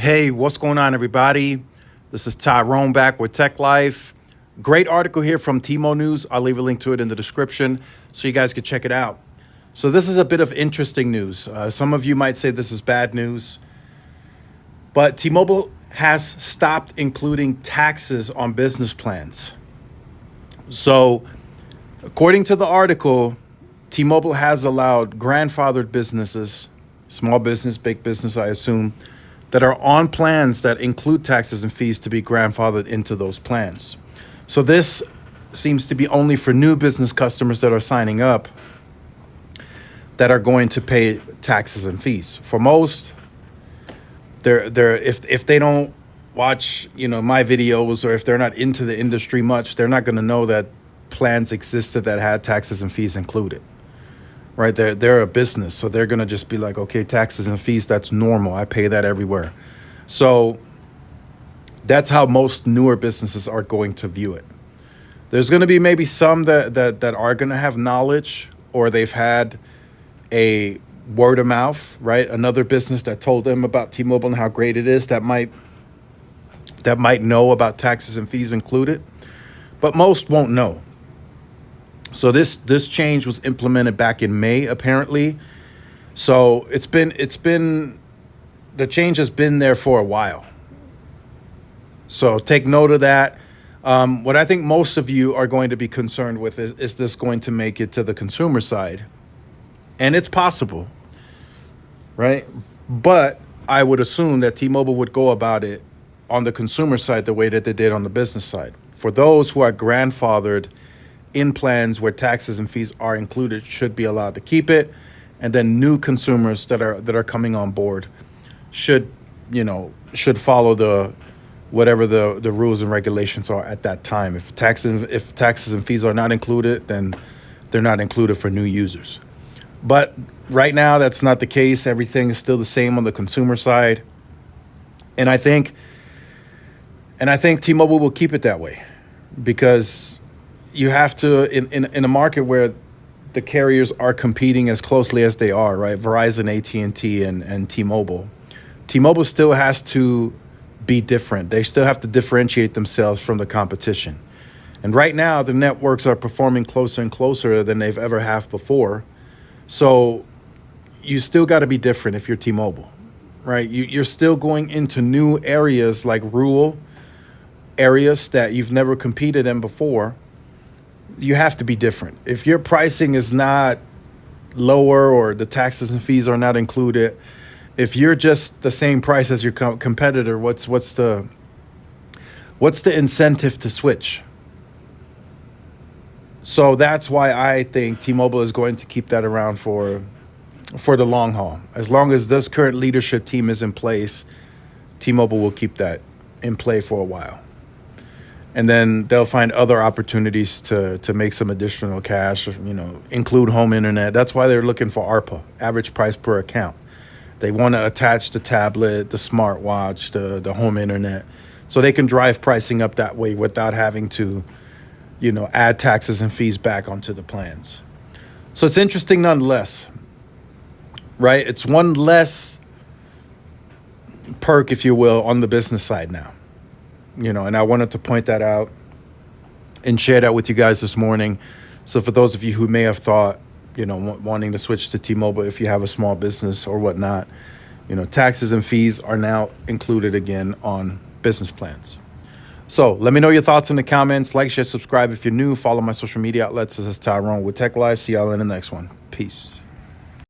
Hey, what's going on, everybody? This is Tyrone back with Tech Life. Great article here from Tmobile News. I'll leave a link to it in the description so you guys can check it out. So this is a bit of interesting news. Some of you might say this is bad news, but T-Mobile has stopped including taxes on business plans. So according to the article, T-Mobile has allowed grandfathered businesses, small business, big business, I assume, that are on plans that include taxes and fees to be grandfathered into those plans. So this seems to be only for new business customers that are signing up that are going to pay taxes and fees. For most, if they don't watch, my videos, or if they're not into the industry much, they're not going to know that plans existed that had taxes and fees included. Right, they're a business, so they're gonna just be like, okay, taxes and fees, that's normal. I pay that everywhere. So that's how most newer businesses are going to view it. There's gonna be maybe some that are gonna have knowledge, or they've had a word of mouth, right? Another business that told them about T-Mobile and how great it is that might know about taxes and fees included, but most won't know. So this change was implemented back in May, apparently. So the change has been there for a while. So take note of that. What I think most of you are going to be concerned with is this going to make it to the consumer side? And it's possible, right? But I would assume that T-Mobile would go about it on the consumer side the way that they did on the business side. For those who are grandfathered in plans where taxes and fees are included, should be allowed to keep it, and then new consumers that are coming on board should follow the whatever the rules and regulations are at that time. If taxes and fees are not included, then they're not included for new users. But right now, that's not the case. Everything is still the same on the consumer side, and I think T-Mobile will keep it that way, because you have to, in a market where the carriers are competing as closely as they are, right? Verizon, AT&T, and T-Mobile. T-Mobile still has to be different. They still have to differentiate themselves from the competition. And right now, the networks are performing closer and closer than they've ever have before. So you still got to be different if you're T-Mobile, right? You're still going into new areas, like rural areas that you've never competed in before. You have to be different. If your pricing is not lower, or the taxes and fees are not included, if you're just the same price as your competitor, what's the incentive to switch? So that's why I think T-Mobile is going to keep that around for the long haul. As long as this current leadership team is in place, T-Mobile will keep that in play for a while. And then they'll find other opportunities to make some additional cash, include home internet. That's why they're looking for ARPA, average price per account. They want to attach the tablet, the smartwatch, the home internet, so they can drive pricing up that way without having to, add taxes and fees back onto the plans. So it's interesting nonetheless, right? It's one less perk, if you will, on the business side now. And I wanted to point that out and share that with you guys this morning. So for those of you who may have thought, wanting to switch to T-Mobile if you have a small business or whatnot, taxes and fees are now included again on business plans. So let me know your thoughts in the comments. Like, share, subscribe if you're new. Follow my social media outlets. This is Tyrone with Tech Life. See y'all in the next one. Peace.